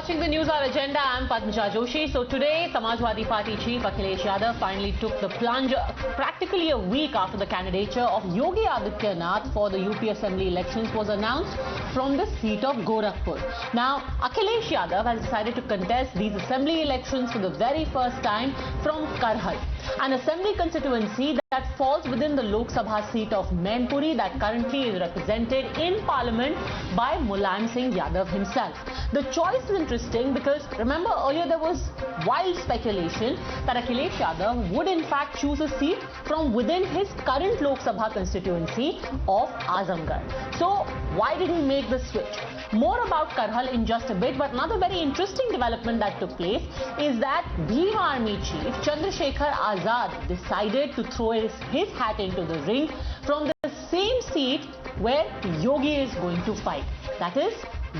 watching the News Hour agenda. I'm Padmaja Joshi. So today, Samajwadi Party chief Akhilesh Yadav finally took the plunge practically a week after the candidature of Yogi Adityanath for the UP Assembly elections was announced from the seat of Gorakhpur. Now, Akhilesh Yadav has decided to contest these assembly elections for the very first time from Karhal, an assembly constituency that falls within the Lok Sabha seat of Mainpuri that currently is represented in Parliament by Mulayam Singh Yadav himself. The choice is interesting because remember earlier there was wild speculation that Akhilesh Yadav would in fact choose a seat from within his current Lok Sabha constituency of Azamgarh. So why did he make the switch? More about Karhal in just a bit, but another very interesting development that took place is that Bhim Army Chief Chandrasekhar Azad decided to throw his hat into the ring from the same seat where Yogi is going to fight, that is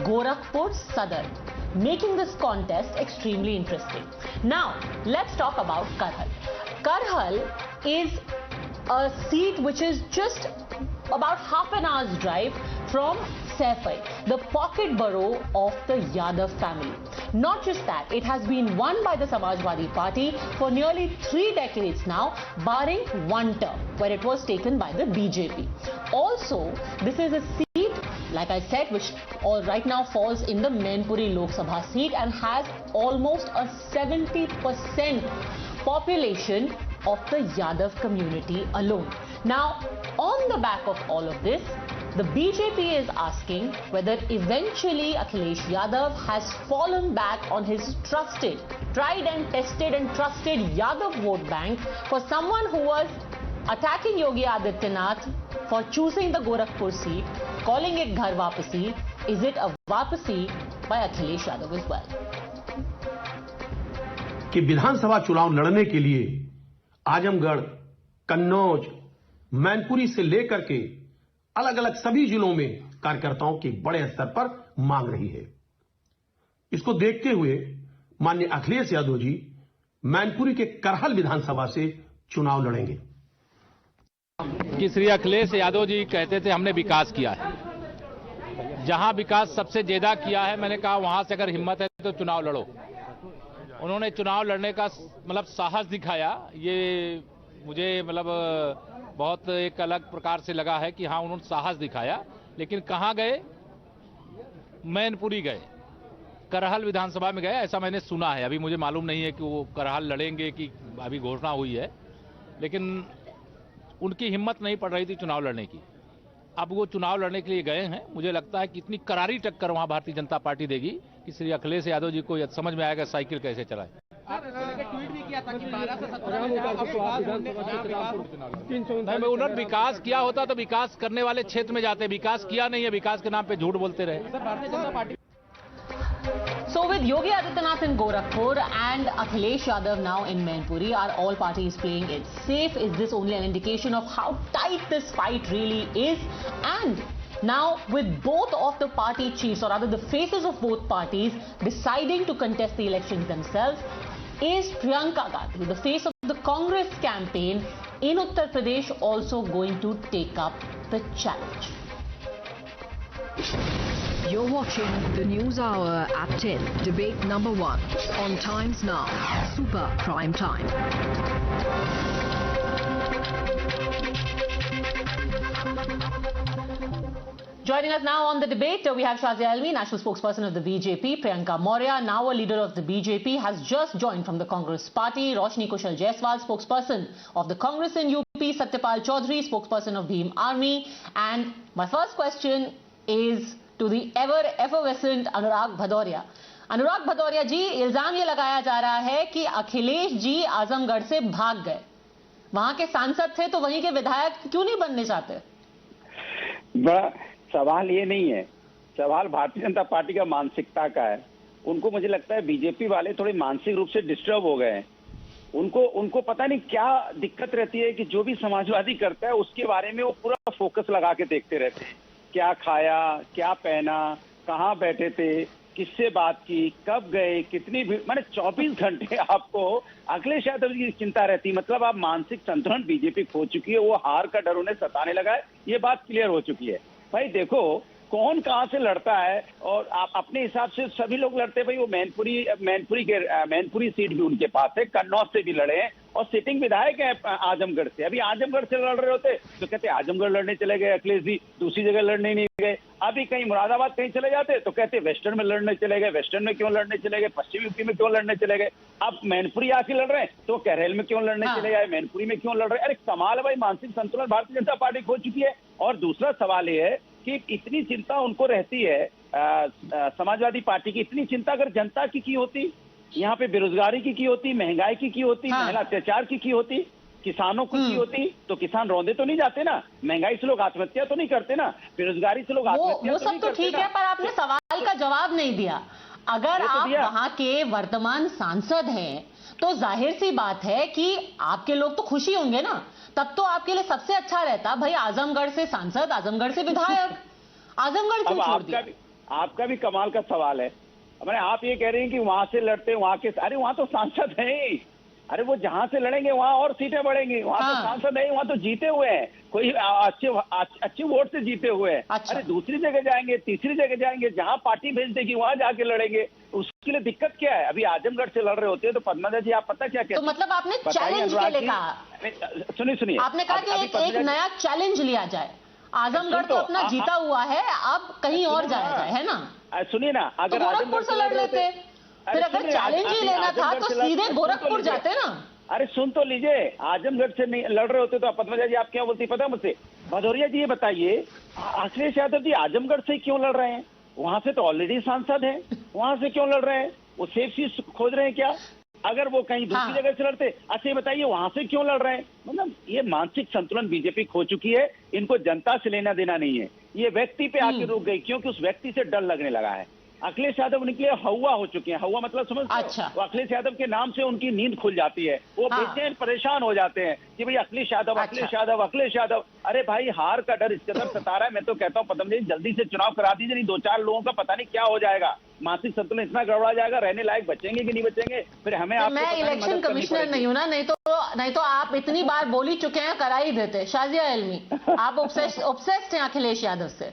Gorakhpur Sadar, making this contest extremely interesting. Now, let's talk about Karhal. Karhal is a seat which is just about half an hour's drive from Saifai, the pocket borough of the Yadav family. Not just that, it has been won by the Samajwadi Party for nearly 3 decades now, barring one term where it was taken by the BJP. Also, this is a seat, like I said, which right now falls in the Mainpuri Lok Sabha seat and has almost a 70% population of the Yadav community alone. Now, on the back of all of this, the BJP is asking whether eventually Akhilesh Yadav has fallen back on his trusted, tried and tested and trusted Yadav vote bank for someone who was attacking Yogi Adityanath for choosing the Gorakhpur seat, calling it Ghar Wapasi. Is it a Wapasi by Akhilesh Yadav as well? कि विधानसभा चुनाव लड़ने के लिए आजमगढ़, कन्नौज, मैनपुरी से लेकर के अलग अलग सभी जिलों में कार्यकर्ताओं की बड़े स्तर पर मांग रही है। इसको देखते हुए माननीय अखिलेश यादव जी मैनपुरी के करहल विधानसभा से चुनाव लड़ेंगे। कि श्री अखिलेश यादव जी कहते थे हमने विकास किया है, जहां विकास सबसे ज्यादा किया है, मैंने कहा वहां से अगर हिम्मत है तो चुनाव लड़ो। उन्होंने चुनाव लड़ने का साहस दिखाया, ये मुझे बहुत एक अलग प्रकार से लगा है कि हाँ उन्होंने साहस दिखाया, लेकिन कहां गए? मैनपुरी गए, करहल विधानसभा में गए, ऐसा मैंने सुना है। अभी मुझे मालूम नहीं है कि वो करहल लड़ेंगे कि अभी घोषणा हुई है, लेकिन उनकी हिम्मत नहीं पड़ रही थी चुनाव लड़ने की। अब वो चुनाव लड़ने के लिए गए हैं। मुझे लगता है कि इतनी करारी टक्कर वहां भारतीय जनता पार्टी देगी कि श्री अखिलेश यादव जी को समझ में आएगा साइकिल कैसे चलाए। ट्वीट भी किया था कि 12 से 17 में उन्होंने विकास किया होता तो विकास करने वाले क्षेत्र में जाते। विकास किया नहीं है, विकास के नाम पे झूठ बोलते रहे। Bharatiya Janata party. So with Yogi Adityanath in Gorakhpur and Akhilesh Yadav now in Mainpuri, are all parties playing it safe? Is this only an indication of how tight this fight really is? And now with both of the party chiefs, or rather the faces of both parties, deciding to contest the elections themselves, is Priyanka Gandhi, the face of the Congress campaign in Uttar Pradesh, also going to take up the challenge? You're watching the News Hour at 10, debate number 1 on Times Now, Super Prime Time. Joining us now on the debate, we have Shazia Alvi, national spokesperson of the BJP. Priyanka Maurya, now a leader of the BJP, has just joined from the Congress party. Roshni Kushal Jaiswal, spokesperson of the Congress in UP. Satyapal Chaudhary, spokesperson of Bhim Army. And my first question is to the effervescent Anurag Bhadoria. अनुराग भदौरिया जी, इल्जाम ये लगाया जा रहा है कि अखिलेश जी आजमगढ़ से भाग गए। वहां के सांसद थे तो वहीं के विधायक क्यों नहीं बनने चाहते? सवाल ये नहीं है, सवाल भारतीय जनता पार्टी का मानसिकता का है। उनको मुझे लगता है बीजेपी वाले थोड़े मानसिक रूप से डिस्टर्ब हो गए हैं। उनको पता नहीं क्या दिक्कत रहती है कि जो भी समाजवादी करता है उसके बारे में वो पूरा फोकस लगा के देखते रहते हैं। क्या खाया, क्या पहना, कहाँ बैठे थे, किससे बात की, कब गए, कितनी भीड़, माने 24 घंटे आपको अखिलेश यादव जी की चिंता रहती। मतलब आप मानसिक संतुलन बीजेपी खो चुकी है, वो हार का डर उन्हें सताने लगा है, ये बात क्लियर हो चुकी है। भाई देखो, कौन कहाँ से लड़ता है, और आप अपने हिसाब से सभी लोग लड़ते भाई। वो मैनपुरी सीट भी उनके पास है, कन्नौज से भी लड़े हैं और सिटिंग विधायक है आजमगढ़ से। अभी आजमगढ़ से लड़ रहे होते तो कहते आजमगढ़ लड़ने चले गए अखिलेश जी, दूसरी जगह लड़ने नहीं गए। अभी कहीं मुरादाबाद कहीं चले जाते तो कहते वेस्टर्न में लड़ने चले गए, वेस्टर्न में क्यों लड़ने चले गए, पश्चिमी यूपी में क्यों लड़ने चले गए। अब मैनपुरी आके लड़ रहे हैं तो कहरेल में क्यों लड़ने चले गए, मैनपुरी में क्यों लड़ रहे हैं। अरे कमाल है भाई, मानसिक संतुलन भारतीय जनता पार्टी खो चुकी है। और दूसरा सवाल ये है कि इतनी चिंता उनको रहती है समाजवादी पार्टी की, इतनी चिंता अगर जनता की होती, यहाँ पे बेरोजगारी की होती, महंगाई की होती, महिला अत्याचार की होती, किसानों की होती, तो किसान रौंदे तो नहीं जाते ना, महंगाई से लोग आत्महत्या तो नहीं करते ना, बेरोजगारी से लोग आत्महत्या वो तो सब नहीं तो करते ठीक है, पर आपने सवाल का जवाब नहीं दिया। अगर आप वहां के वर्तमान सांसद हैं तो जाहिर सी बात है कि आपके लोग तो खुशी होंगे ना। तब तो आपके लिए सबसे अच्छा रहता भाई आजमगढ़ से सांसद, आजमगढ़ से विधायक, आजमगढ़ क्यों छोड़ दिया? आपका भी कमाल का सवाल है। मैंने आप ये कह रहे हैं कि वहां से लड़ते, वहां के, अरे वहां तो सांसद हैं। अरे वो जहां से लड़ेंगे वहां और सीटें बढ़ेंगी, वहां तो सांसद नहीं, वहां तो जीते हुए हैं, कोई अच्छे वोट से जीते हुए हैं। अच्छा। अरे दूसरी जगह जाएंगे, तीसरी जगह जाएंगे, जहां पार्टी भेज देगी वहां जाके लड़ेंगे, उसके लिए दिक्कत क्या है। अभी आजमगढ़ से लड़ रहे होते हैं तो पद्मजा जी आप पता क्या कहते हैं? तो मतलब आपने चैलेंज के लिए कहा, सुनिए आपने कहा कि एक नया चैलेंज लिया जाए। आजमगढ़ तो अपना जीता हुआ है, अब कहीं और जाया जाए, है ना? सुनिए ना, अगर गोरखपुर से लड़ लेते, फिर अगर चैलेंज ही लेना था तो सीधे गोरखपुर जाते ना। अरे सुन तो लीजिए, आजमगढ़ से नहीं लड़ रहे होते तो पद्मजा जी आप क्या बोलती पता मुझसे? भदौरिया जी ये बताइए, अखिलेश यादव जी आजमगढ़ से क्यों लड़ रहे हैं? वहां से तो ऑलरेडी सांसद हैं, वहां से क्यों लड़ रहे हैं? वो सेफ सीट खोज रहे हैं क्या? अगर वो कहीं दूसरी जगह से लड़ते, अच्छा ये बताइए वहां से क्यों लड़ रहे हैं? मतलब ये मानसिक संतुलन बीजेपी खो चुकी है। इनको जनता से लेना देना नहीं है, ये व्यक्ति पे आके रुक गई, क्योंकि उस व्यक्ति से डर लगने लगा है। अखिलेश यादव उनके लिए हवा हो चुके हैं। हवा मतलब समझते हो? अच्छा। वो अखिलेश यादव के नाम से उनकी नींद खुल जाती है, वो बेचैन परेशान हो जाते हैं कि भाई अखिलेश यादव, अखिलेश यादव, अखिलेश यादव। अरे भाई हार का डर इस कदर सता रहा है, मैं तो कहता हूँ पद्मजा जी जल्दी से चुनाव करा दीजिए, नहीं 2-4 लोगों का पता नहीं क्या हो जाएगा, मानसिक संतुलन इतना गड़बड़ा जाएगा, रहने लायक बचेंगे कि नहीं बचेंगे, फिर हमें तो मैं इलेक्शन कमिश्नर नहीं हूं ना, नहीं तो आप इतनी बार बोल ही चुके हैं, करा ही देते। शाजिया इल्मी, आप ऑब्सेस्ड हैं अखिलेश यादव से।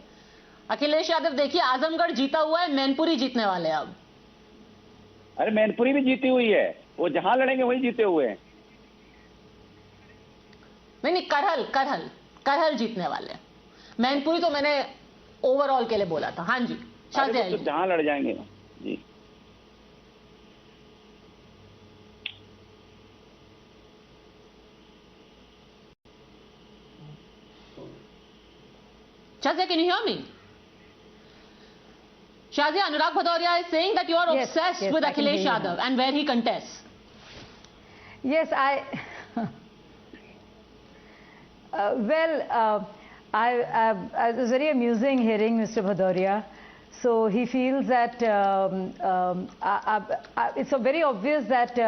अखिलेश यादव देखिए आजमगढ़ जीता हुआ है, मैनपुरी जीतने वाले हैं अब। अरे मैनपुरी भी जीती हुई है, वो जहां लड़ेंगे वहीं जीते हुए हैं। नहीं, करहल जीतने वाले हैं। मैनपुरी तो मैंने ओवरऑल के लिए बोला था। हाँ जी शाजिया, तो जहां लड़ जाएंगे जी। Shazia, can you hear me? Shazia, Anurag Bhadoria is saying that you are obsessed with Akhilesh Yadav and where he contests. Yes, it was very amusing hearing Mr. Bhadoria. So he feels that it's very obvious that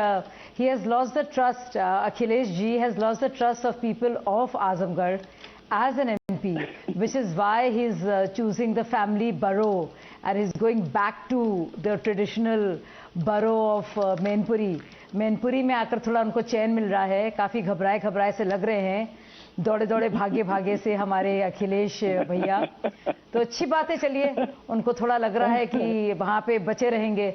he has lost the trust, Akhilesh ji has lost the trust of people of Azamgarh as an MP, which is why he's choosing the family borough and he's going back to the traditional borough of Mainpuri. Mainpuri में आकर थोड़ा उनको चैन मिल रहा है, काफ़ी घबराए से लग रहे हैं, दौड़े भागे से हमारे अखिलेश भैया। तो अच्छी बात है, चलिए उनको थोड़ा लग रहा है कि वहाँ पे बचे रहेंगे,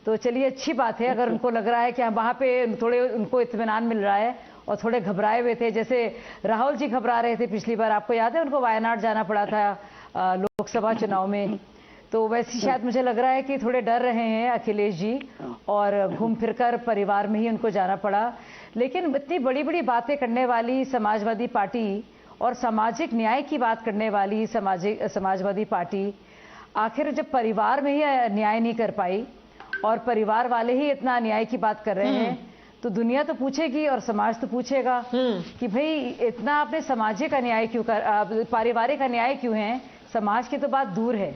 तो चलिए अच्छी बात है। अगर उनको लग रहा है कि वहाँ पे थोड़े उनको इत्मीनान मिल रहा है और थोड़े घबराए हुए थे, जैसे राहुल जी घबरा रहे थे पिछली बार, आपको याद है उनको वायनाड जाना पड़ा था लोकसभा चुनाव में, तो वैसे शायद मुझे लग रहा है कि थोड़े डर रहे हैं अखिलेश जी और घूम फिरकर परिवार में ही उनको जाना पड़ा। लेकिन इतनी बड़ी बातें करने वाली समाजवादी पार्टी और सामाजिक न्याय की बात करने वाली समाजवादी पार्टी आखिर जब परिवार में ही न्याय नहीं कर पाई और परिवार वाले ही इतना न्याय की बात कर रहे हैं, तो दुनिया तो पूछेगी और समाज तो पूछेगा कि भाई इतना आपने सामाजिक अन्याय क्यों पारिवारिक अन्याय क्यों है, समाज की तो बात दूर है,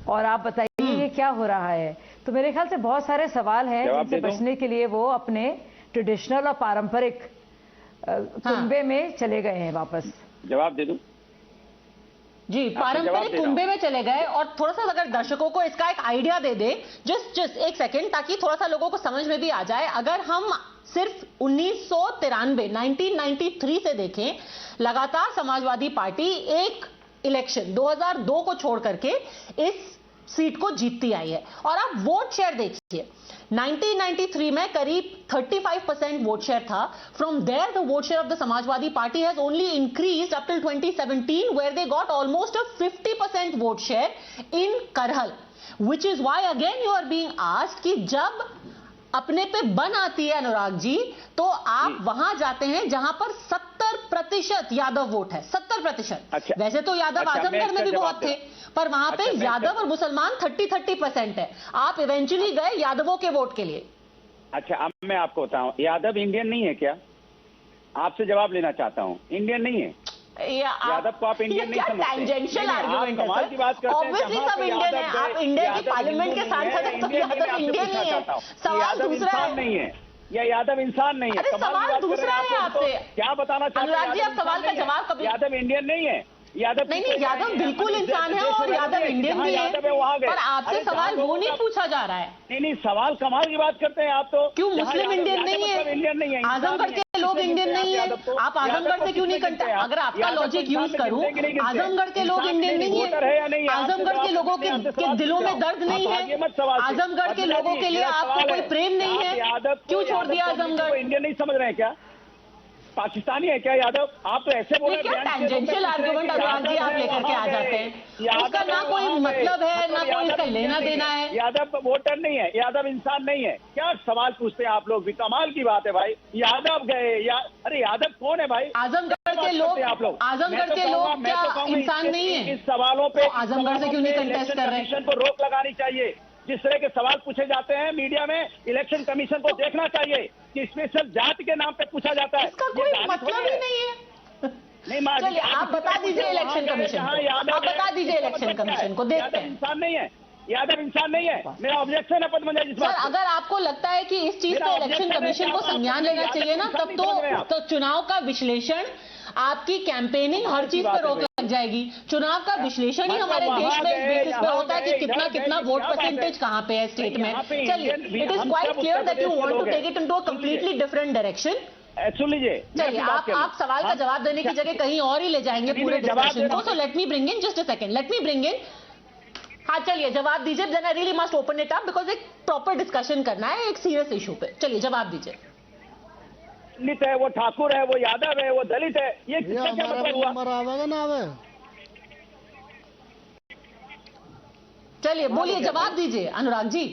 और आप बताइए ये क्या हो रहा है। तो मेरे ख्याल से बहुत सारे सवाल हैं जिनसे बचने के लिए वो अपने ट्रेडिशनल और पारंपरिक कुंबे में चले गए हैं वापस। जवाब दे दूं जी, पारंपरिक कुंबे में चले गए। और थोड़ा सा अगर दर्शकों को इसका एक आइडिया दे दे, जस्ट एक सेकेंड, ताकि थोड़ा सा लोगों को समझ में भी आ जाए। अगर हम सिर्फ 1993 से देखें, लगातार समाजवादी पार्टी इलेक्शन 2002 को छोड़ करके इस सीट को जीतती आई है। और आप वोट शेयर देखिए, 1993 में करीब 35% वोट शेयर था। From there the vote share of the Samajwadi party has only increased up till 2017 where they got almost a 50% vote share in Karhal, which is why again you are being asked कि जब अपने पे बन आती है अनुराग जी, तो आप वहां जाते हैं जहां पर 70% यादव वोट है, 70%। अच्छा, वैसे तो यादव अच्छा, आजमगढ़ में भी बहुत थे, पर वहां पे अच्छा, यादव और मुसलमान 30% है। आप इवेंचुअली गए यादवों के वोट के लिए। अच्छा, अब मैं आपको बताऊं, यादव इंडियन नहीं है क्या? आपसे जवाब लेना चाहता हूं, इंडियन नहीं है यादव को? आप इंडियन नहीं समझते? टैंजेंशियल आर्गुमेंट है कमाल की बात करते हैं। ऑब्वियसली सब इंडियन है, आप इंडिया की पार्लियामेंट के सांसद हैं, तो यादव इंडियन नहीं है। सवाल दूसरा है, नहीं है या यादव इंसान नहीं है? अरे सवाल दूसरा है आपसे। क्या बताना चाहते हैं? अनुराग जी, आप सवाल का जवाब कभी यादव इंडियन नहीं है। यादव नहीं, यादव बिल्कुल इंसान है और यादव इंडियन भी है, पर आपसे सवाल वो नहीं पूछा जा रहा है। नहीं, सवाल कमाल की बात करते हैं आप तो। क्यों मुस्लिम इंडियन नहीं है? इंडियन नहीं है, आजमगढ़ के लोग इंडियन नहीं है, आप आजमगढ़ से क्यों नहीं करते? अगर आपका लॉजिक यूज करूं, आजमगढ़ के लोग इंडियन नहीं है, आजमगढ़ के लोगों के दिलों में दर्द नहीं है, आजमगढ़ के लोगों के लिए आपको कोई प्रेम नहीं है, क्यों छोड़ दिया आजमगढ़? इंडियन नहीं समझ रहे हैं क्या? पाकिस्तानी है क्या यादव? आप तो ऐसे बोल रहे हैं, टैंजेंशियल आर्गुमेंट अनुराग जी आप लेकर के आ जाते हैं, उसका ना कोई मतलब है ना कोई इसका लेना देना है। यादव वोटर नहीं है, यादव इंसान नहीं है। क्या सवाल पूछते हैं आप लोग भी? कमाल की बात है भाई। यादव गए अरे यादव कौन है भाई? आजमगढ़ के लोग, आप लोग आजमगढ़ के लोग क्या इंसान नहीं है? इस सवालों पे आजमगढ़ से क्यों नहीं कंटेस्ट कर रहे हैं? को रोक लगानी चाहिए। जिस तरह के सवाल पूछे जाते हैं मीडिया में, इलेक्शन कमीशन को देखना चाहिए कि स्पेशल जाति के नाम पे पूछा जाता है। इसका कोई मतलब ही नहीं है। नहीं, चलिए आप बता दीजिए इलेक्शन कमीशन को, आप बता दीजिए इलेक्शन कमीशन को, देखते हैं। इंसान नहीं है, यादव इंसान नहीं है। मेरा ऑब्जेक्शन है पद्मजा जी। सर, अगर आपको लगता है कि इस चीज पे इलेक्शन कमीशन को संज्ञान लेना चाहिए ना, तब तो चुनाव का विश्लेषण, आपकी कैंपेनिंग, हर चीज पर रोक लग जाएगी। चुनाव का विश्लेषण ही हमारे देश में इस बेसिस पे होता है कि कितना वोट परसेंटेज कहां पे है स्टेट में। चलिए, it is quite clear that you want to take it into a completely different direction. सुन लीजिए, चलिए आप सवाल का जवाब देने की जगह कहीं और ही ले जाएंगे पूरे डिस्कशन को। So let me bring in just a second, let me bring in. हाँ, चलिए जवाब दीजिए। Then I really must open it up because एक प्रॉपर डिस्कशन करना है एक सीरियस इशू पे। चलिए जवाब दीजिए। दलित है, वो ठाकुर है, वो यादव है, वो दलित है, ये किसका क्या मतलब हुआ? चलिए बोलिए, जवाब दीजिए अनुराग जी।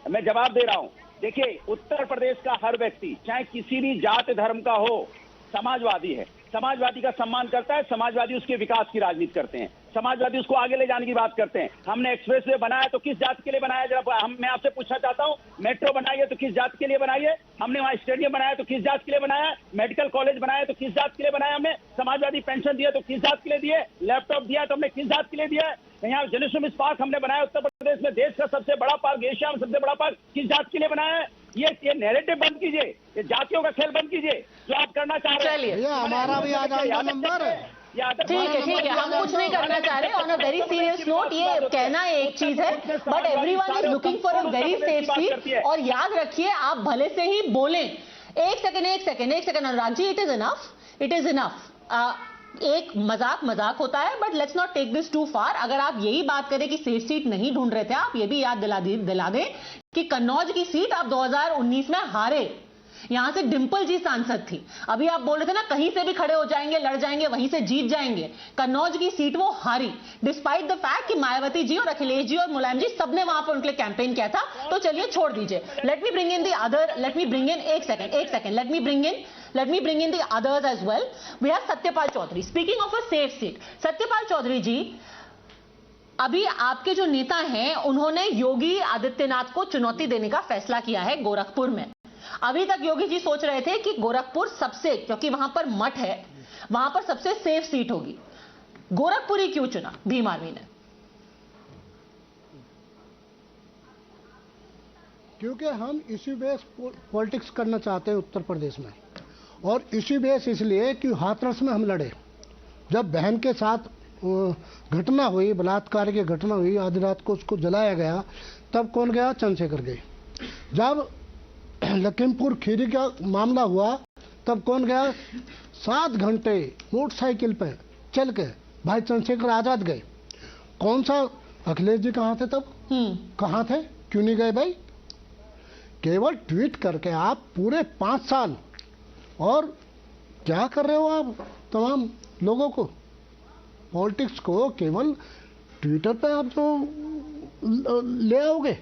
मैं जवाब दे रहा हूं। देखिए, उत्तर प्रदेश का हर व्यक्ति, चाहे किसी भी जात धर्म का हो, समाजवादी है, समाजवादी का सम्मान करता है, समाजवादी उसके विकास की राजनीति करते हैं, समाजवादी उसको आगे ले जाने की बात करते हैं। हमने एक्सप्रेसवे बनाया तो किस जात के लिए बनाया? जरा मैं आपसे पूछना चाहता हूं। मेट्रो बनाई है तो किस जात के लिए बनाई है? हमने वहां स्टेडियम बनाया तो किस जात के लिए बनाया? मेडिकल कॉलेज बनाया तो किस जात के लिए बनाया? हमने समाजवादी पेंशन दिया तो किस जात के लिए दिए? लैपटॉप दिया तो हमने किस जात के लिए दिया? यहाँ जेनिसमिस पार्क हमने बनाया उत्तर प्रदेश में, देश का सबसे बड़ा पार्क, एशिया में सबसे बड़ा पार्क, किस जात के लिए बनाया है? ये नैरेटिव बंद कीजिए, ये जातियों का खेल बंद कीजिए जो आप करना चाह रहे हैं। चलिए, हमारा भी आ जाएगा नंबर। ठीक है, हम कुछ नहीं करना चाह रहे। On a very serious note, ये कहना एक चीज है, but everyone is looking for a very safe seat. और याद रखिए, आप भले से ही बोलें। एक second Anurag ji, it is enough. एक मजाक होता है, but let's not take this too far. अगर आप यही बात करें कि सेफ सीट नहीं ढूंढ रहे थे, आप ये भी याद दिला दें कि कन्नौज की सीट आप 2019 में हारे। यहां से डिंपल जी सांसद थी। अभी आप बोल रहे थे ना, कहीं से भी खड़े हो जाएंगे, लड़ जाएंगे, वहीं से जीत जाएंगे। कन्नौज की सीट वो हारी, डिस्पाइट द फैक्ट कि मायावती जी और अखिलेश जी और मुलायम जी सबने वहां पर उनके लिए कैंपेन किया था। तो चलिए छोड़ दीजिए। लेट मी ब्रिंग इन एक second let me bring in the others as well. We have Satyapal Chaudhary. Speaking of a safe seat, Satyapal Chaudhary ji, अभी आपके जो नेता हैं, उन्होंने योगी आदित्यनाथ को चुनौती देने का फैसला किया है गोरखपुर में। अभी तक योगी जी सोच रहे थे कि गोरखपुर सबसे, क्योंकि वहां पर मठ है, वहां पर सबसे सेफ सीट होगी। गोरखपुर ही क्यों चुना भीम आर्मी ने? क्योंकि हम इश्यू बेस पॉलिटिक्स करना चाहते हैं उत्तर प्रदेश में, और इश्यू बेस इसलिए कि हाथरस में हम लड़े। जब बहन के साथ घटना हुई, बलात्कार की घटना हुई, आधी रात को उसको जलाया गया, तब कौन गया? चंद्रशेखर गए। जब लखीमपुर खीरी का मामला हुआ, तब कौन गया? 7 घंटे मोटरसाइकिल पे चल के भाई चंद्रशेखर आजाद गए, कौन सा अखिलेश जी कहाँ थे तब? कहाँ थे, क्यों नहीं गए भाई? केवल ट्वीट करके आप पूरे 5 साल, और क्या कर रहे हो आप तमाम लोगों को? पॉलिटिक्स को केवल ट्विटर पे आप जो ले आओगे,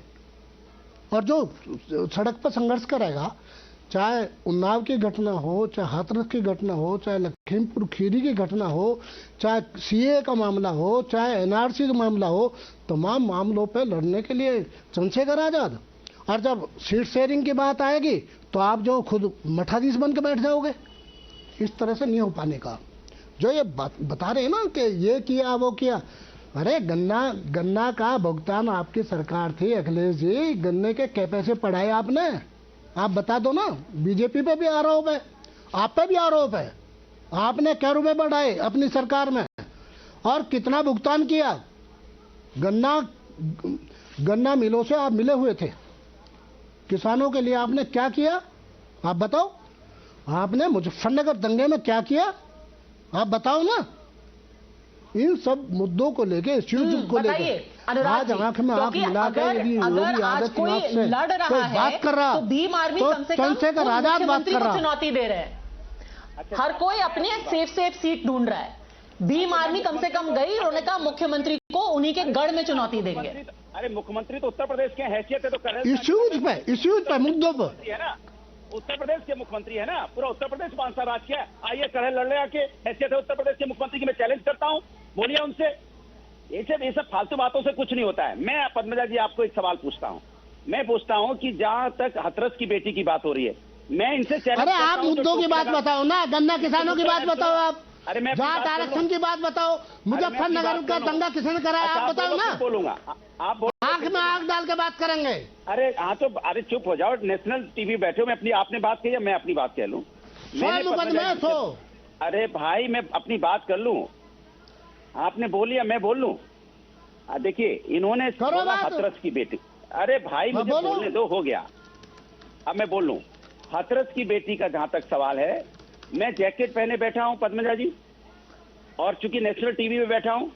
और जो सड़क पर संघर्ष करेगा, चाहे उन्नाव की घटना हो, चाहे हाथरस की घटना हो, चाहे लखीमपुर खीरी की घटना हो, चाहे सीए का मामला हो, चाहे एनआरसी का मामला हो, तमाम मामलों पे लड़ने के लिए चंद्रशेखर आजाद। और जब सीट शेयरिंग की बात आएगी तो आप जो खुद मठाधीश बन के बैठ जाओगे। इस तरह से नहीं हो पाने का। जो ये बता रहे हैं ना कि ये किया वो किया, अरे गन्ना का भुगतान आपकी सरकार थी अखिलेश जी, गन्ने के क्या पैसे पढ़ाए आपने? आप बता दो ना। बीजेपी पे भी आरोप है, आप पे भी आरोप है, आपने क्या रुपए बढ़ाए अपनी सरकार में, और कितना भुगतान किया? गन्ना मिलों से आप मिले हुए थे, किसानों के लिए आपने क्या किया? आप बताओ। आपने मुजफ्फरनगर दंगे में क्या किया? आप बताओ ना। इन सब मुद्दों को लेके, इश्यूज को लेके आज आंख में आंख मिला कर यदि योगी आदित्यनाथ से कोई बात कर रहा, तो भीम आर्मी तो कम से कम चंद्रशेखर आजाद बात कर रहा, चुनौती दे रहे हैं। हर कोई अपने सेफ सीट ढूंढ रहा है। भीम आर्मी कम से कम गई, उन्होंने कहा मुख्यमंत्री को उन्हीं के गढ़ में चुनौती देंगे। अरे मुख्यमंत्री तो उत्तर प्रदेश के हैसियत है, तो कर इश्यूज पे मुद्दों पर है ना। उत्तर प्रदेश के मुख्यमंत्री है ना, पूरा उत्तर प्रदेश 5 साल राज किया। आइए कड़े लड़ ले आके, हैसियत है उत्तर प्रदेश के मुख्यमंत्री की, मैं चैलेंज करता हूं, बोलिए उनसे। ये सब फालतू बातों से कुछ नहीं होता है। मैं पद्मजा जी आपको एक सवाल पूछता हूं, मैं पूछता हूं कि जहां तक हाथरस की बेटी की बात हो रही है, मैं इनसे चैलेंज, अरे आप मुद्दों की बात बताओ ना, गन्ना किसानों की बात बताओ, आप अरे मैं जाट आरक्षण की बात बताओ, मुजफ्फरनगर का दंगा किसने कराया आप बताओ ना। बोलूंगा, आप आंख में आंख डाल के बात करेंगे। अरे हाँ तो अरे चुप हो जाओ, नेशनल टीवी बैठे हो, मैं अपनी आपने बात कही, मैं अपनी बात कह लूं। अरे भाई मैं अपनी बात कर लूं, आपने बोली मैं बोल लूं। देखिए इन्होंने हाथरस की बेटी, अरे भाई मुझे बोलने दो, हो गया। अब मैं बोल लूं, हाथरस की बेटी का जहां तक सवाल है, मैं जैकेट पहने बैठा हूं पद्मजा जी, और चूंकि नेशनल टीवी में बैठा हूं,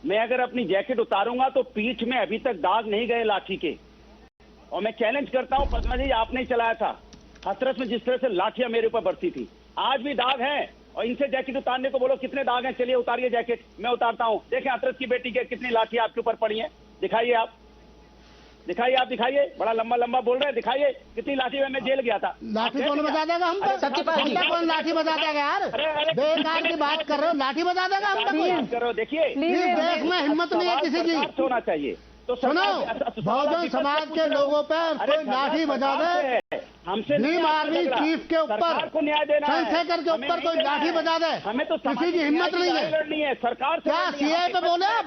मैं अगर अपनी जैकेट उतारूंगा तो पीठ में अभी तक दाग नहीं गए लाठी के। और मैं चैलेंज करता हूं पद्मा जी, आपने ही चलाया था हाथरस में, जिस तरह से लाठियां मेरे ऊपर बरसी थी, आज भी दाग हैं। और इनसे जैकेट उतारने को बोलो, कितने दाग हैं, चलिए उतारिए जैकेट, मैं उतारता हूं। देखें हाथरस की बेटी के कितनी लाठियां आपके ऊपर पड़ी हैं, दिखाइए आप, दिखाइए। बड़ा लंबा बोल रहे हैं, दिखाइए कितनी लाठी में मैं जेल गया था। लाठी कौन बजा देगा? हम सबके पास कौन लाठी बजा देगा यार? बेकार की बात कर रहे हो, लाठी बजा देगा हम तक? करो, देखिए इस देश में हिम्मत नहीं है किसी की। होना चाहिए तो सुनो, बहुजन समाज के लोगों पर कोई लाठी बजा दे, हमसे भीम आर्मी चीफ के ऊपर, को न्याय देना, चंद्रशेखर के ऊपर कोई लाठी बजा दे, हमें तो किसी की हिम्मत नहीं है। सरकार क्या सीए पे बोले आप?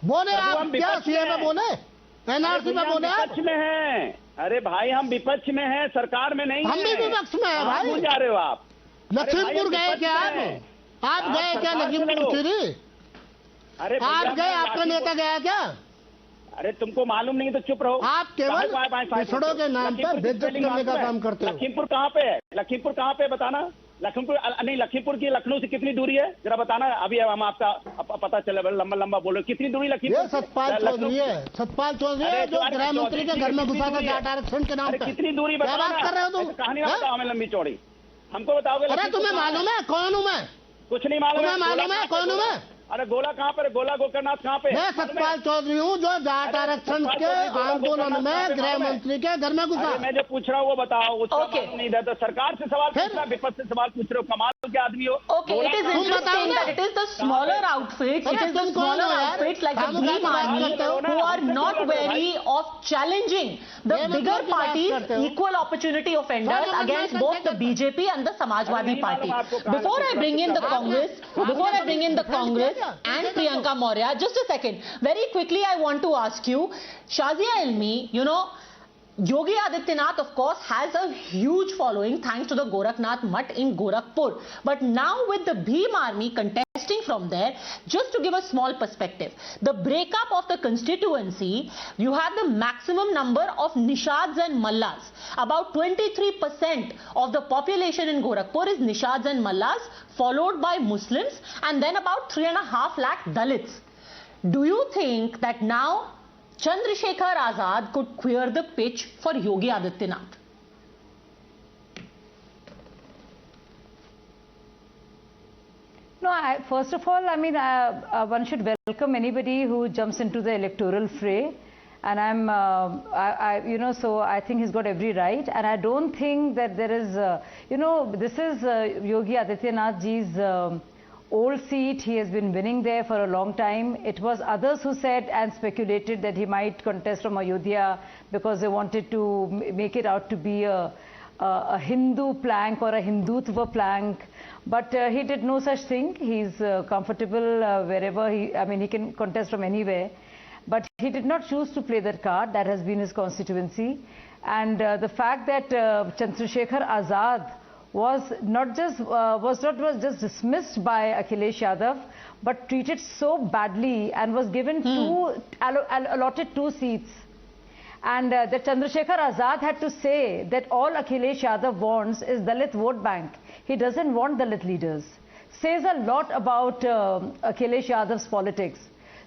बोले आप क्या सीए पे बोले? एनआरसी में बोले आप? विपक्ष में हैं। अरे भाई हम विपक्ष में हैं, सरकार में नहीं। हम भी विपक्ष में हैं भाई। भूल जा रहे हो आप। लखीमपुर गए क्या आप गए क्या लखीमपुर खीरी? अरे आप गए, आपका नेता गया क्या? अरे तुमको मालूम नहीं तो चुप रहो। आप केवल पिछड़ों के नाम पर बेइज्जत करने का काम करते हो। लखीमपुर कहाँ पे है? लखीमपुर कहाँ पे बताना? लखीमपुर की लखनऊ से कितनी दूरी है जरा बताना। अभी हम आपका पता चले, लंबा बोलो, कितनी दूरी लखीमपुर? ये सतपाल चौधरी है, जो गृह मंत्री के घर में घुसा था जाट आरक्षण के नाम पे। कितनी दूरी क्या बात कर रहे हो तुम? कहानी बताओ हमें लंबी चौड़ी, हमको बताओगे? अरे तुम्हें मालूम है कौन हूँ मैं? कुछ नहीं मालूम। तुम्हें मालूम है कौन हूँ मैं? अरे गोला कहाँ पर? गोला गोकरनाथ कहाँ पे? मैं सतपाल चौधरी हूँ, जो जाट आरक्षण के आंदोलन में गृह मंत्री के घर में घुसा। मैं जो पूछ रहा हूँ वो बताओ। नहीं था तो सरकार से सवाल पूछ रहा, विपक्ष से सवाल पूछ रहे हो, कमाल के आदमी हो। It is interesting that it is the smaller outfits, it is the smaller outfits like the Bhim Army who are not wary of challenging the bigger parties, equal opportunity offenders against both the BJP and the Samajwadi Party. Before I bring in the Congress and Priyanka Maurya, just a second, very quickly I want to ask you, Shazia Ilmi, you know, Yogi Adityanath, of course, has a huge following thanks to the Gorakhnath Mutt in Gorakhpur. But now with the Bhim Army contesting contesting from there. Just to give a small perspective, the breakup of the constituency, you have the maximum number of Nishads and Mallas. About 23% of the population in Gorakhpur is Nishads and Mallas, followed by Muslims, and then about 3.5 lakh Dalits. Do you think that now Chandrasekhar Azad could clear the pitch for Yogi Adityanath? No, first of all, I mean, one should welcome anybody who jumps into the electoral fray. And so I think he's got every right. And I don't think that there is, this is Yogi Adityanath ji's old seat. He has been winning there for a long time. It was others who said and speculated that he might contest from Ayodhya because they wanted to make it out to be a Hindu plank or a Hindutva plank. But he did no such thing. He's comfortable wherever he can contest from anywhere. But he did not choose to play that card. That has been his constituency. And the fact that Chandrasekhar Azad was not just dismissed by Akhilesh Yadav, but treated so badly and was given allotted 2 seats. And that Chandrasekhar Azad had to say that all Akhilesh Yadav wants is Dalit vote bank. He doesn't want Dalit leaders. Says a lot about Akhilesh Yadav's politics.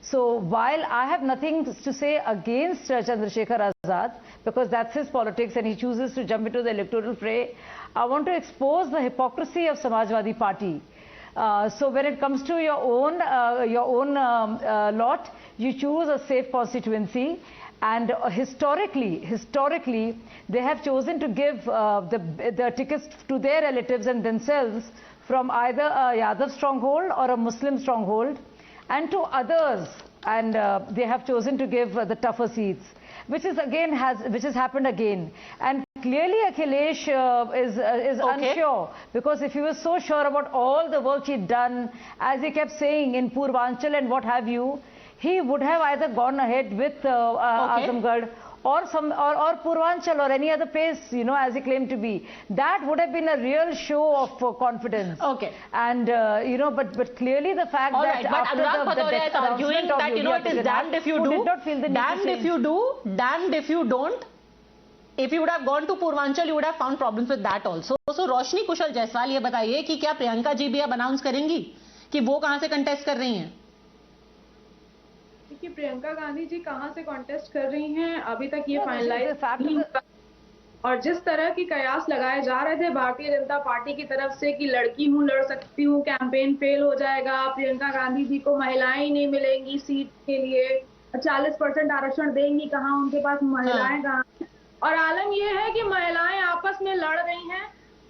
So while I have nothing to say against Chandrasekhar Azad, because that's his politics and he chooses to jump into the electoral fray, I want to expose the hypocrisy of Samajwadi Party. So when it comes to your own lot, you choose a safe constituency. And historically, they have chosen to give the tickets to their relatives and themselves from either a Yadav stronghold or a Muslim stronghold, and to others. And they have chosen to give the tougher seats, which has happened again. And clearly, Akhilesh is unsure, because if he was so sure about all the work he'd done, as he kept saying in Purvanchal and what have you, he would have either gone ahead with Azamgarh or Purvanchal or any other place, as he claimed to be. That would have been a real show of confidence. Okay. And, but clearly the fact that but Anurag Bhadolia is arguing that, it is damned if you do, damned if you do, damned if you don't. If you would have gone to Purvanchal, you would have found problems with that also. So Roshni Kushal Jaiswal, ये बताइए कि क्या प्रियंका जी भी अब announce करेंगी कि वो कहां से कंटेस्ट कर रही हैं? कि प्रियंका गांधी जी कहां से कॉन्टेस्ट कर रही हैं, अभी तक ये फाइनलाइज नहीं हुआ। और जिस तरह की कयास लगाए जा रहे थे भारतीय जनता पार्टी की तरफ से कि लड़की हूं, लड़ सकती हूं, कैंपेन फेल हो जाएगा, प्रियंका गांधी जी को महिलाएं ही नहीं मिलेंगी सीट के लिए, 40% आरक्षण देंगी कहां, उनके पास महिलाएं कहां। और आलम यह है कि महिलाएं आपस में लड़ रही हैं।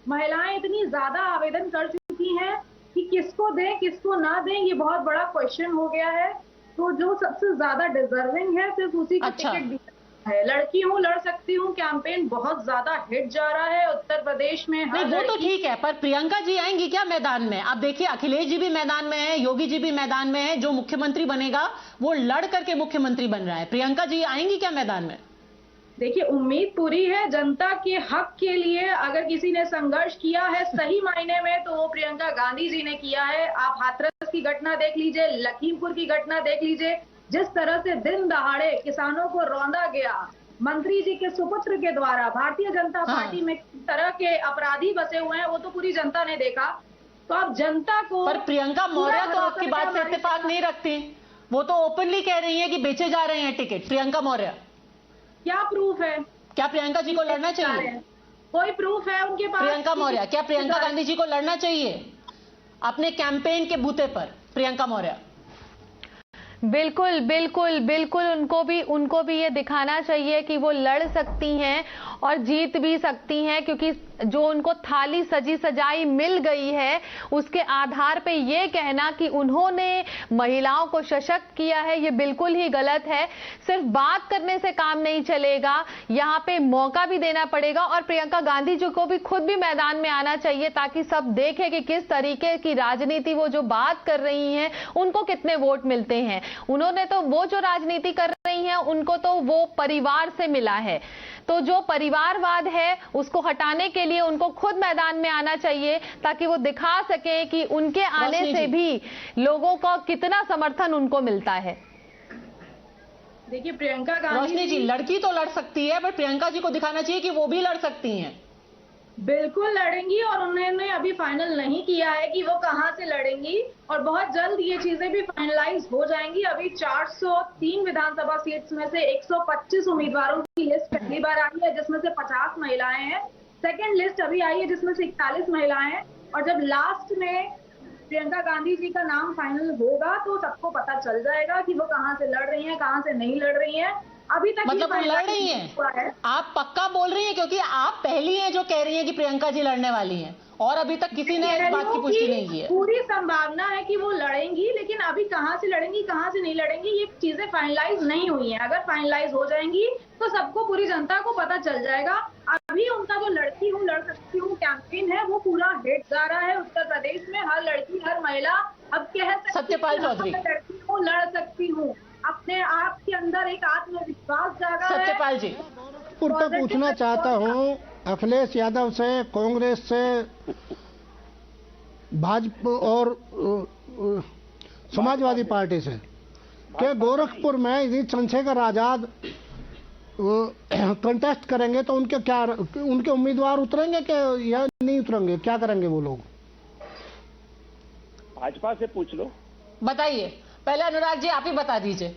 महिलाएं इतनी ज्यादा आवेदन कर चुकी हैं कि किसको दें किसको ना दें, ये बहुत बड़ा क्वेश्चन हो गया है। तो जो सबसे ज्यादा डिजर्विंग है सिर्फ उसी को टिकट दिया है। लड़की हूँ, लड़ सकती हूँ कैंपेन बहुत ज्यादा हिट जा रहा है उत्तर प्रदेश में। नहीं, वो तो ठीक है, पर प्रियंका जी आएंगी क्या मैदान में? अब देखिए, अखिलेश जी भी मैदान में है, योगी जी भी मैदान में है। जो मुख्यमंत्री बनेगा वो लड़ करके मुख्यमंत्री बन रहा है। प्रियंका जी आएंगी क्या मैदान में? देखिए, उम्मीद पूरी है। जनता के हक के लिए अगर किसी ने संघर्ष किया है सही मायने में तो वो प्रियंका गांधी जी ने किया है। आप हाथरस की घटना देख लीजिए, लखीमपुर की घटना देख लीजिए, जिस तरह से दिन दहाड़े किसानों को रौंदा गया मंत्री जी के सुपुत्र के द्वारा। भारतीय जनता पार्टी में किस तरह के अपराधी बसे हुए हैं वो तो पूरी जनता ने देखा। तो आप जनता को। पर प्रियंका मौर्य तो आपकी बात से इत्तेफाक नहीं रखती, वो तो ओपनली कह रही है कि बेचे जा रहे हैं टिकट। प्रियंका मौर्य, क्या प्रूफ है? क्या प्रियंका जी को लड़ना चाहिए? कोई प्रूफ है उनके पास? प्रियंका मौर्य, क्या प्रियंका गांधी जी को लड़ना चाहिए अपने कैंपेन के बूते पर? प्रियंका मौर्य, बिल्कुल बिल्कुल बिल्कुल, उनको भी ये दिखाना चाहिए कि वो लड़ सकती हैं और जीत भी सकती हैं, क्योंकि जो उनको थाली सजी सजाई मिल गई है उसके आधार पे ये कहना कि उन्होंने महिलाओं को सशक्त किया है, ये बिल्कुल ही गलत है। सिर्फ बात करने से काम नहीं चलेगा, यहाँ पे मौका भी देना पड़ेगा और प्रियंका गांधी जी को भी खुद भी मैदान में आना चाहिए ताकि सब देखें कि किस तरीके की राजनीति वो जो बात कर रही हैं उनको कितने वोट मिलते हैं। उन्होंने तो वो जो राजनीति कर रही हैं उनको तो वो परिवार से मिला है। तो जो परिवारवाद है उसको हटाने के लिए उनको खुद मैदान में आना चाहिए, ताकि वो दिखा सके कि उनके आने से भी लोगों का कितना समर्थन उनको मिलता है। देखिए प्रियंका गांधी रोशनी जी, लड़की तो लड़ सकती है, पर प्रियंका जी को दिखाना चाहिए कि वो भी लड़ सकती हैं। बिल्कुल लड़ेंगी, और उन्होंने अभी फाइनल नहीं किया है कि वो कहां से लड़ेंगी, और बहुत जल्द ये चीजें भी फाइनलाइज हो जाएंगी। अभी 403 विधानसभा सीट्स में से 125 उम्मीदवारों की लिस्ट पहली बार आई है, जिसमें से 50 महिलाएं हैं। सेकंड लिस्ट अभी आई है जिसमें से 41 महिलाएं हैं, और जब लास्ट में प्रियंका गांधी जी का नाम फाइनल होगा तो सबको पता चल जाएगा कि वो कहां से लड़ रही हैं, कहां से नहीं लड़ रही हैं। अभी तक मतलब वो लड़ रही हैं, आप पक्का बोल रही हैं, क्योंकि आप पहली हैं जो कह रही हैं कि प्रियंका जी लड़ने वाली हैं, और अभी तक किसी ने इस बात की पुष्टि नहीं की है। पूरी संभावना है कि वो लड़ेंगी, लेकिन अभी कहां से लड़ेंगी कहां से नहीं लड़ेंगी ये चीजें फाइनलाइज नहीं हुई हैं। अगर फाइनलाइज हो जाएंगी तो सबको, पूरी जनता को पता चल जाएगा। अभी उनका जो लड़की हूँ लड़ सकती हूँ कैंपेन है वो पूरा हिट जा रहा है उत्तर प्रदेश में। हर लड़की, हर महिला अब कह सकती है सत्यपाल चौधरी, लड़की हूँ, लड़ सकती हूँ। अपने आप के अंदर एक आत्मविश्वास जागा है। सत्यपाल जी, पूछना चाहता हूँ अखिलेश यादव से, कांग्रेस से, भाजपा और समाजवादी पार्टी से, कि गोरखपुर में यदि चंद्रशेखर आजाद कंटेस्ट करेंगे तो उनके उम्मीदवार उतरेंगे कि या नहीं उतरेंगे, क्या करेंगे वो लोग? भाजपा से पूछ लो। बताइए, पहले अनुराग जी आप ही बता दीजिए।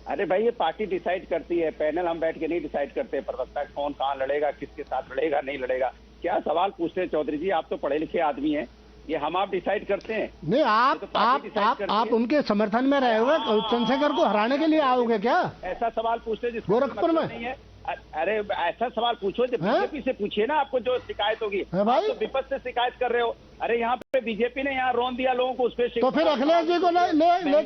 अरे भाई, ये पार्टी डिसाइड करती है, पैनल हम बैठ के नहीं डिसाइड करते प्रवक्ता कौन कहाँ लड़ेगा, किसके साथ लड़ेगा नहीं लड़ेगा। क्या सवाल पूछते हैं चौधरी जी, आप तो पढ़े लिखे आदमी हैं, ये हम आप डिसाइड करते हैं? नहीं, आप उनके समर्थन में रहे हुए चंद्रशेखर को हराने के लिए आओगे क्या? ऐसा सवाल पूछते हैं जिसको गोरखपुर में नहीं है। अरे ऐसा सवाल पूछो जो बीजेपी से पूछिए ना, आपको जो शिकायत होगी। भाई तो विपक्ष से शिकायत कर रहे हो। अरे यहाँ पे बीजेपी ने यहाँ रोन दिया लोगों को, उस पर तो फिर अखिलेश जी को ले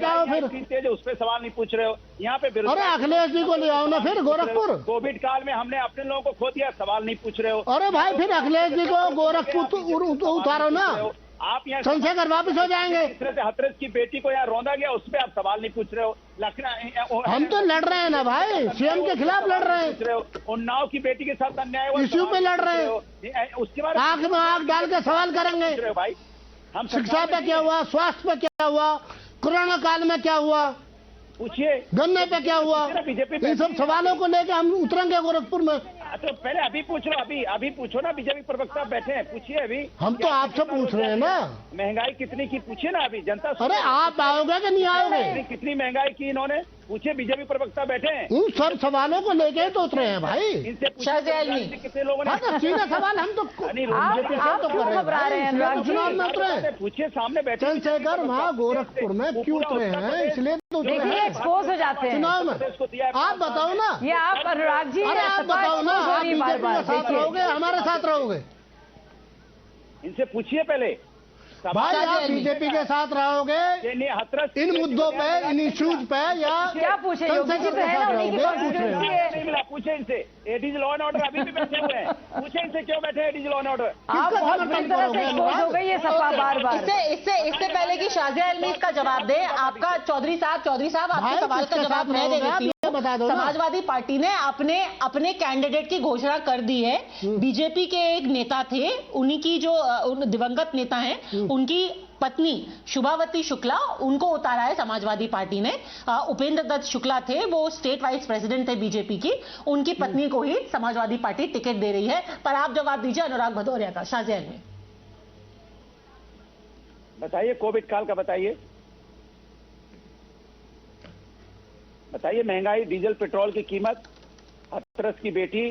आओ, फिर उस पर सवाल नहीं पूछ रहे हो। यहाँ पे अरे अखिलेश जी को ले आओ ना फिर गोरखपुर। कोविड काल में हमने अपने लोगों को खो दिया, सवाल नहीं पूछ रहे हो। अरे भाई, फिर अखिलेश जी को गोरखपुर उतारो ना, आप यहाँ चंद्रशेखर वापस हो जाएंगे। हथरस की बेटी को यहाँ रौंदा गया, उस पर आप सवाल नहीं पूछ रहे हो। हम तो लड़ रहे हैं ना भाई, सीएम के खिलाफ लड़ रहे हैं। उन्नाव की बेटी के साथ अन्याय हुआ, इश्यू पे लड़ रहे हैं। उसके बाद आंख में आंख डाल के सवाल करेंगे भाई। हम शिक्षा पे क्या हुआ, स्वास्थ्य पे क्या हुआ, कोरोना काल में क्या हुआ, पूछिए, गन्ने पे क्या हुआ, बीजेपी इन सब सवालों को लेकर हम उतरेंगे गोरखपुर में। तो पहले अभी पूछ लो, अभी पूछो ना, बीजेपी प्रवक्ता बैठे हैं, पूछिए अभी। हम तो आपसे पूछ रहे हैं ना, महंगाई कितनी की पूछिए ना अभी जनता। अरे आप आओगे कि नहीं आओगे? कितनी महंगाई की इन्होंने, पूछिए, बीजेपी प्रवक्ता बैठे हैं। उन सब सवालों को लेके तो उतरे हैं भाई। इनसे कितने लोगों ने सीधा सवाल हम तो घबरा रहे हैं, चुनाव में उतरे। पूछिए, सामने बैठे चंद्रशेखर वहाँ गोरखपुर में क्यों उतरे हैं, इसलिए तो उतरे हैं एक्सपोज हो जाते हैं चुनाव में। आप बताओ ना, ये आप अनुराग जी, अरे आप बताओ ना, आप बीजेपी के साथ रहोगे, हमारे साथ रहोगे? इनसे पूछिए पहले भाई, आप बीजेपी के साथ रहोगे इन मुद्दों पे, इन इश्यूज पे, या क्या पूछे? योगी जी तो है ना, उन्हीं की कॉन्स्टिट्यूएंसी है। नहीं मिला, पूछे इनसे। एडीजी लॉ एंड ऑर्डर अभी भी बैठे हुए हैं, पूछे इनसे क्यों बैठे हैं एडीजी लॉ एंड ऑर्डर। आप बहुत बुरी तरह से एक्सपोज हो गई है सपा बार-बार। इससे पहले कि शाजिया अल्मी इसका जवाब दे, आपका चौधरी साहब आपके सवाल का जवाब मैं दे देती हूँ। समाजवादी पार्टी ने अपने कैंडिडेट की घोषणा कर दी है। बीजेपी के एक नेता थे, उन्हीं की जो दिवंगत नेता हैं, उनकी पत्नी शुभावती शुक्ला, उनको उतारा है समाजवादी पार्टी ने। उपेंद्र दत्त शुक्ला थे, वो स्टेट वाइस प्रेसिडेंट थे बीजेपी की, उनकी पत्नी को ही समाजवादी पार्टी टिकट दे रही है। पर आप जवाब दीजिए अनुराग भदौरिया का, शाजिया में बताइए, कोविड काल का बताइए, महंगाई, डीजल पेट्रोल की कीमत, हथरस की बेटी,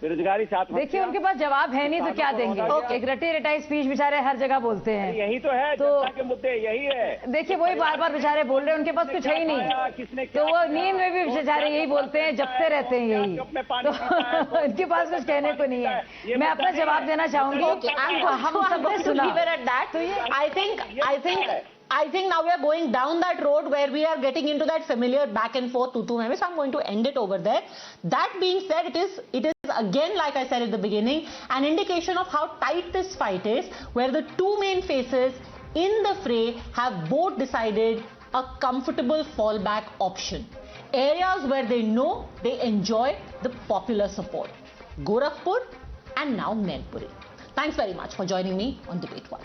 बेरोजगारी साथ। देखिए, उनके पास जवाब है नहीं तो क्या देंगे। एक रटी रटाई स्पीच बेचारे हर जगह बोलते हैं। यही तो है, जनता के मुद्दे यही है। देखिए, वही बार-बार बेचारे बोल रहे हैं, उनके पास कुछ है ही नहीं, तो वो नींद में भी बेचारे यही बोलते हैं, जपते रहते हैं यही, तो इनके पास कुछ कहने को नहीं है। मैं अपना जवाब देना चाहूंगी। हम सबने सुना, I think now we are going down that road where we are getting into that familiar back and forth tutu meme. So I'm going to end it over there. That being said, it is again, like I said at the beginning, an indication of how tight this fight is, where the two main faces in the fray have both decided a comfortable fallback option. areas where they know they enjoy the popular support. Gorakhpur and now Mainpuri. Thanks very much for joining me on Debate One.